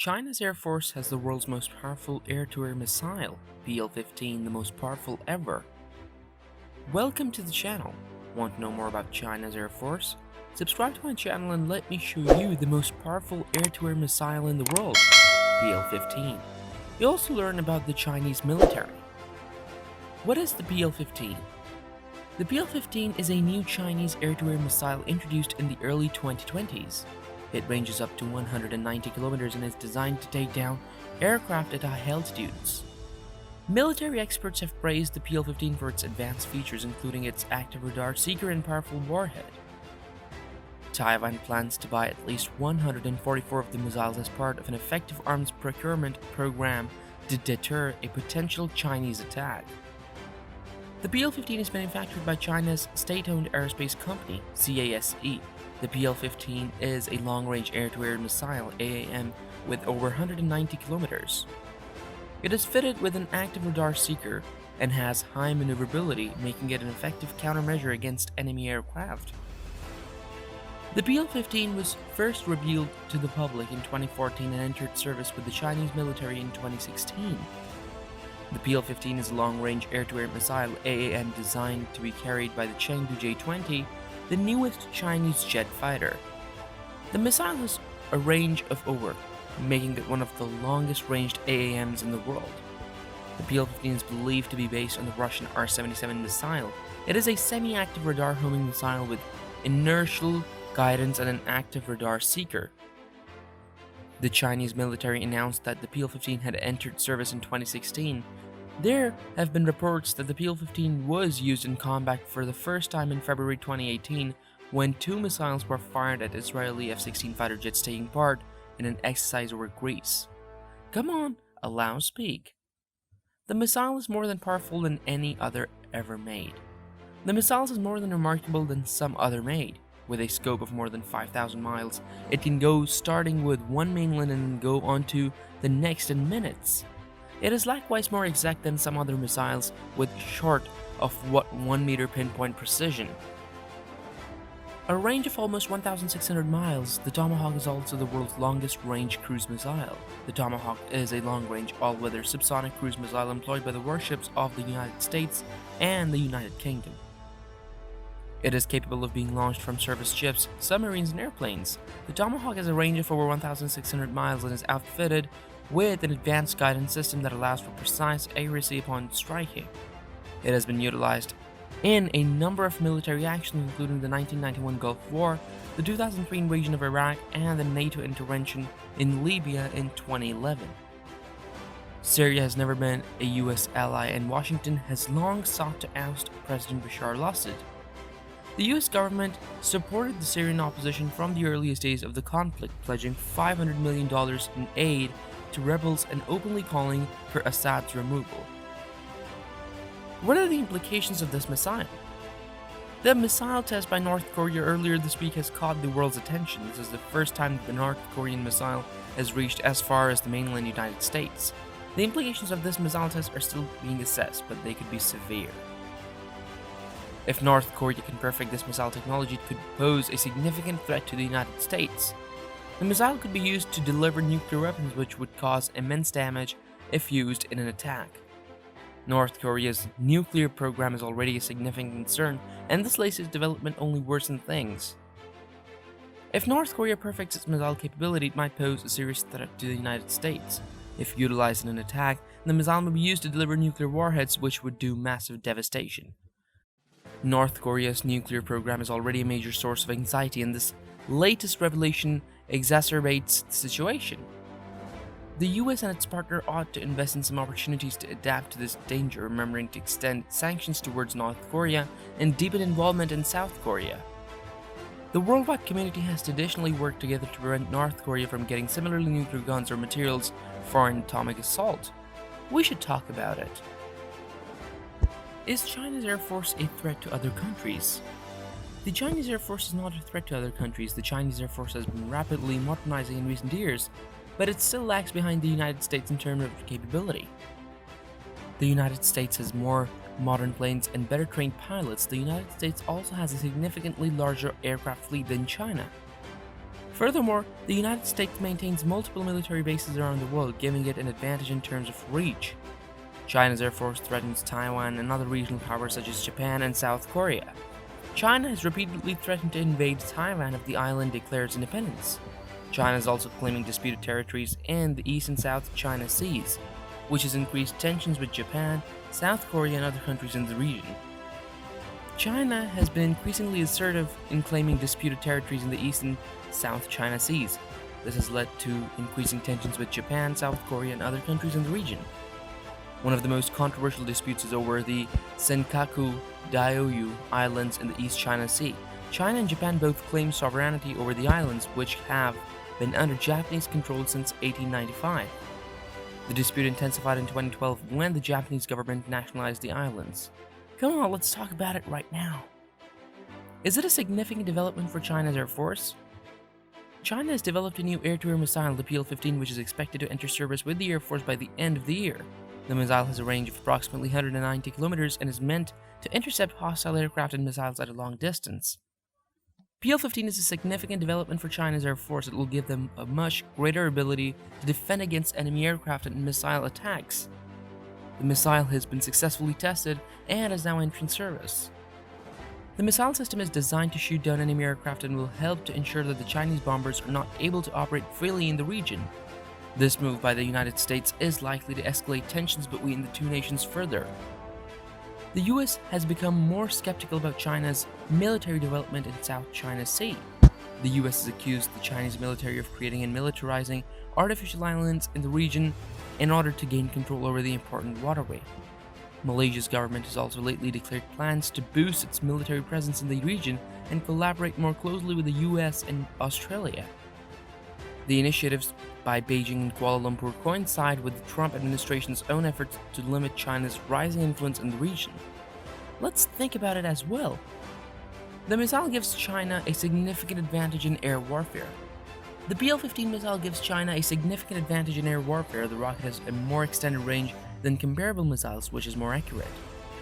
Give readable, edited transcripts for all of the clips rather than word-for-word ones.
China's Air Force has the world's most powerful air-to-air missile, PL-15, the most powerful ever. Welcome to the channel. Want to know more about China's Air Force? Subscribe to my channel and let me show you the most powerful air-to-air missile in the world, PL-15. You'll also learn about the Chinese military. What is the PL-15? The PL-15 is a new Chinese air-to-air missile introduced in the early 2020s. It ranges up to 190 kilometers and is designed to take down aircraft at high altitudes. Military experts have praised the PL-15 for its advanced features, including its active radar seeker and powerful warhead. Taiwan plans to buy at least 144 of the missiles as part of an effective arms procurement program to deter a potential Chinese attack. The PL-15 is manufactured by China's state-owned aerospace company, CASE. The PL-15 is a long-range air-to-air missile, AAM, with over 190 kilometers. It is fitted with an active radar seeker and has high maneuverability, making it an effective countermeasure against enemy aircraft. The PL-15 was first revealed to the public in 2014 and entered service with the Chinese military in 2016. The PL-15 is a long-range air-to-air missile, AAM, designed to be carried by the Chengdu J-20, the newest Chinese jet fighter. The missile has a range of over, making it one of the longest-ranged AAMs in the world. The PL-15 is believed to be based on the Russian R-77 missile. It is a semi-active radar homing missile with inertial guidance and an active radar seeker. The Chinese military announced that the PL-15 had entered service in 2016. There have been reports that the PL-15 was used in combat for the first time in February 2018 when two missiles were fired at Israeli F-16 fighter jets taking part in an exercise over Greece. Come on, allow speak. The missile is more than powerful than any other ever made. The missile is more than remarkable than some other made. With a scope of more than 5,000 miles, it can go starting with one mainland and go on to the next in minutes. It is likewise more exact than some other missiles, with short of 1 meter pinpoint precision. A range of almost 1,600 miles, the Tomahawk is also the world's longest range cruise missile. The Tomahawk is a long-range all-weather subsonic cruise missile employed by the warships of the United States and the United Kingdom. It is capable of being launched from surface ships, submarines, and airplanes. The Tomahawk has a range of over 1,600 miles and is outfitted with an advanced guidance system that allows for precise accuracy upon striking. It has been utilized in a number of military actions, including the 1991 Gulf War, the 2003 invasion of Iraq, and the NATO intervention in Libya in 2011. Syria has never been a US ally, and Washington has long sought to oust President Bashar al-Assad. The US government supported the Syrian opposition from the earliest days of the conflict, pledging $500 million in aid to rebels and openly calling for Assad's removal. What are the implications of this missile? The missile test by North Korea earlier this week has caught the world's attention. This is the first time the North Korean missile has reached as far as the mainland United States. The implications of this missile test are still being assessed, but they could be severe. If North Korea can perfect this missile technology, it could pose a significant threat to the United States. The missile could be used to deliver nuclear weapons, which would cause immense damage if used in an attack. North Korea's nuclear program is already a significant concern, and this latest development only worsens things. If North Korea perfects its missile capability, it might pose a serious threat to the United States. If utilized in an attack, the missile may be used to deliver nuclear warheads, which would do massive devastation. North Korea's nuclear program is already a major source of anxiety, and this latest revelation exacerbates the situation. The US and its partner ought to invest in some opportunities to adapt to this danger, remembering to extend sanctions towards North Korea and deepen involvement in South Korea. The worldwide community has traditionally worked together to prevent North Korea from getting similarly nuclear guns or materials for an atomic assault. We should talk about it. Is China's Air Force a threat to other countries? The Chinese Air Force is not a threat to other countries. The Chinese Air Force has been rapidly modernizing in recent years, but it still lags behind the United States in terms of capability. The United States has more modern planes and better trained pilots. The United States also has a significantly larger aircraft fleet than China. Furthermore, the United States maintains multiple military bases around the world, giving it an advantage in terms of reach. China's Air Force threatens Taiwan and other regional powers such as Japan and South Korea. China has repeatedly threatened to invade Taiwan if the island declares independence. China is also claiming disputed territories in the East and South China Seas, which has increased tensions with Japan, South Korea, and other countries in the region. China has been increasingly assertive in claiming disputed territories in the East and South China Seas. This has led to increasing tensions with Japan, South Korea, and other countries in the region. One of the most controversial disputes is over the Senkaku Diaoyu Islands in the East China Sea. China and Japan both claim sovereignty over the islands, which have been under Japanese control since 1895. The dispute intensified in 2012 when the Japanese government nationalized the islands. Come on, let's talk about it right now. Is it a significant development for China's Air Force? China has developed a new air-to-air missile, the PL-15, which is expected to enter service with the Air Force by the end of the year. The missile has a range of approximately 190 kilometers and is meant to intercept hostile aircraft and missiles at a long distance. PL-15 is a significant development for China's Air Force. It will give them a much greater ability to defend against enemy aircraft and missile attacks. The missile has been successfully tested and is now entering service. The missile system is designed to shoot down enemy aircraft and will help to ensure that the Chinese bombers are not able to operate freely in the region. This move by the United States is likely to escalate tensions between the two nations further. The US has become more skeptical about China's military development in South China Sea. The US has accused the Chinese military of creating and militarizing artificial islands in the region in order to gain control over the important waterway. Malaysia's government has also lately declared plans to boost its military presence in the region and collaborate more closely with the US and Australia. The initiatives by Beijing and Kuala Lumpur coincide with the Trump administration's own efforts to limit China's rising influence in the region. Let's think about it as well. The missile gives China a significant advantage in air warfare. The PL-15 missile gives China a significant advantage in air warfare. The rocket has a more extended range than comparable missiles, which is more accurate.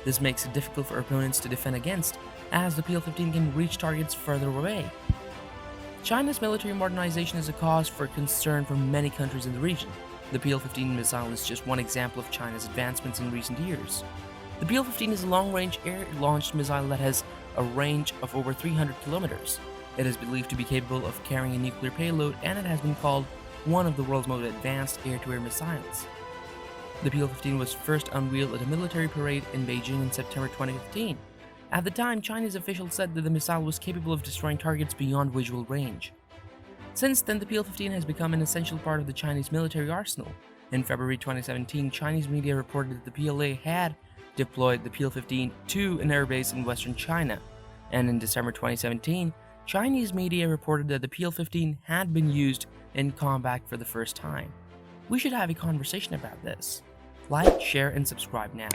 This makes it difficult for opponents to defend against, as the PL-15 can reach targets further away. China's military modernization is a cause for concern for many countries in the region. The PL-15 missile is just one example of China's advancements in recent years. The PL-15 is a long-range air-launched missile that has a range of over 300 kilometers. It is believed to be capable of carrying a nuclear payload, and it has been called one of the world's most advanced air-to-air missiles. The PL-15 was first unveiled at a military parade in Beijing in September 2015. At the time, Chinese officials said that the missile was capable of destroying targets beyond visual range. Since then, the PL-15 has become an essential part of the Chinese military arsenal. In February 2017, Chinese media reported that the PLA had deployed the PL-15 to an airbase in western China. And in December 2017, Chinese media reported that the PL-15 had been used in combat for the first time. We should have a conversation about this. Like, share, and subscribe now.